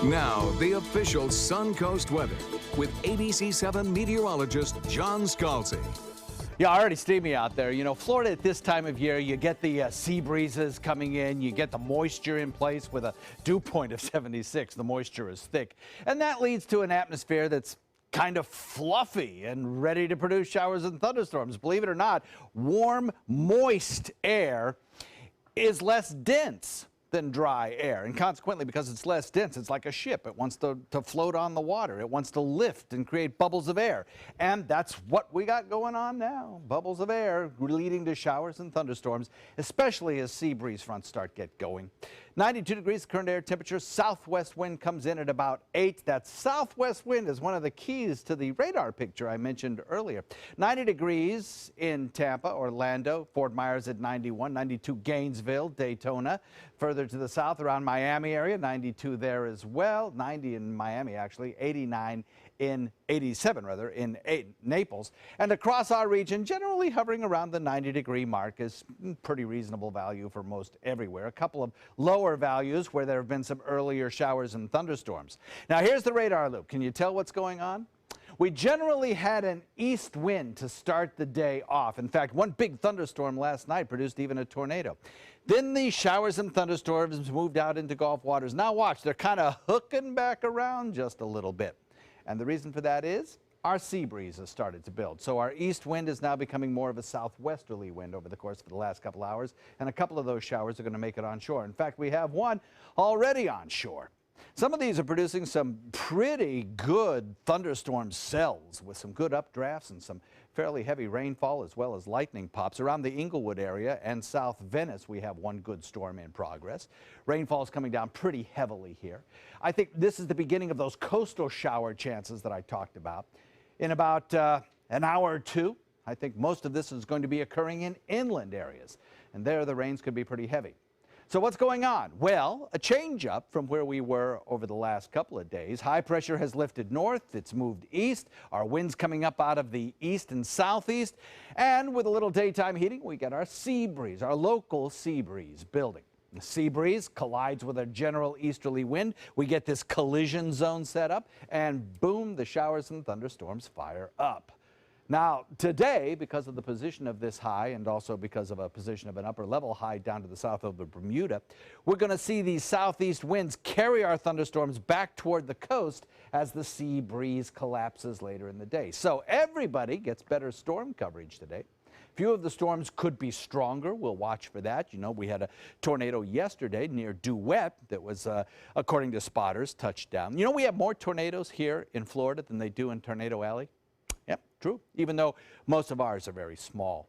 Now, the official Suncoast weather with ABC7 meteorologist John Scalzi. Yeah, already steamy out there. You know, Florida at this time of year, you get the sea breezes coming in, you get the moisture in place with a dew point of 76. The moisture is thick, and that leads to an atmosphere that's kind of fluffy and ready to produce showers and thunderstorms. Believe it or not, warm, moist air is less dense than dry air, and consequently, because it's less dense, it's like a ship. It wants to float on the water. It wants to lift and create bubbles of air, and that's what we got going on now. Bubbles of air leading to showers and thunderstorms, especially as sea breeze fronts start get going. 92 degrees current air temperature. Southwest wind comes in at about 8. That southwest wind is one of the keys to the radar picture I mentioned earlier. 90 degrees in Tampa, Orlando, Fort Myers at 91, 92 Gainesville, Daytona. Further to the south around Miami area, 92 there as well. 90 in Miami, actually. 87 in Naples. And across our region, generally hovering around the 90-degree mark is pretty reasonable value for most everywhere. A couple of lower values where there have been some earlier showers and thunderstorms. Now here's the radar loop. Can you tell what's going on? We generally had an east wind to start the day off. In fact, one big thunderstorm last night produced even a tornado. Then the showers and thunderstorms moved out into Gulf waters. Now watch, they're kind of hooking back around just a little bit. And the reason for that is our sea breeze has started to build. So our east wind is now becoming more of a southwesterly wind over the course of the last couple hours. And a couple of those showers are going to make it onshore. In fact, we have one already onshore. Some of these are producing some pretty good thunderstorm cells with some good updrafts and some fairly heavy rainfall as well as lightning pops. Around the Inglewood area and South Venice, we have one good storm in progress. Rainfall is coming down pretty heavily here. I think this is the beginning of those coastal shower chances that I talked about. In about an hour or two, I think most of this is going to be occurring in inland areas, and there the rains could be pretty heavy. So what's going on? Well, a change up from where we were over the last couple of days. High pressure has lifted north. It's moved east. Our winds coming up out of the east and southeast. And with a little daytime heating, we get our sea breeze, our local sea breeze building. The sea breeze collides with a general easterly wind. We get this collision zone set up, and boom, the showers and thunderstorms fire up. Now, today, because of the position of this high and also because of a position of an upper level high down to the south of the Bermuda, we're going to see these southeast winds carry our thunderstorms back toward the coast as the sea breeze collapses later in the day. So everybody gets better storm coverage today. Few of the storms could be stronger. We'll watch for that. You know, we had a tornado yesterday near Duet that was, according to spotters, touched down. You know, we have more tornadoes here in Florida than they do in Tornado Alley. Yep, true, even though most of ours are very small.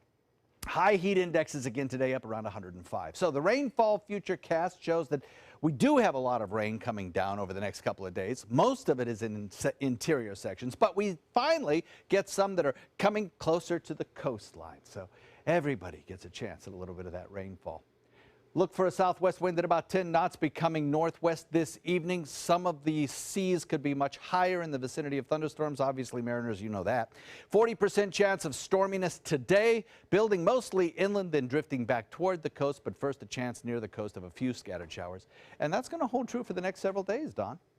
High heat indexes again today up around 105. So the rainfall futurecast shows that we do have a lot of rain coming down over the next couple of days. Most of it is in interior sections, but we finally get some that are coming closer to the coastline. So everybody gets a chance at a little bit of that rainfall. Look for a southwest wind at about 10 knots becoming northwest this evening. Some of the seas could be much higher in the vicinity of thunderstorms. Obviously, mariners, you know that. 40% chance of storminess today, building mostly inland, then drifting back toward the coast, but first a chance near the coast of a few scattered showers. And that's going to hold true for the next several days, Don.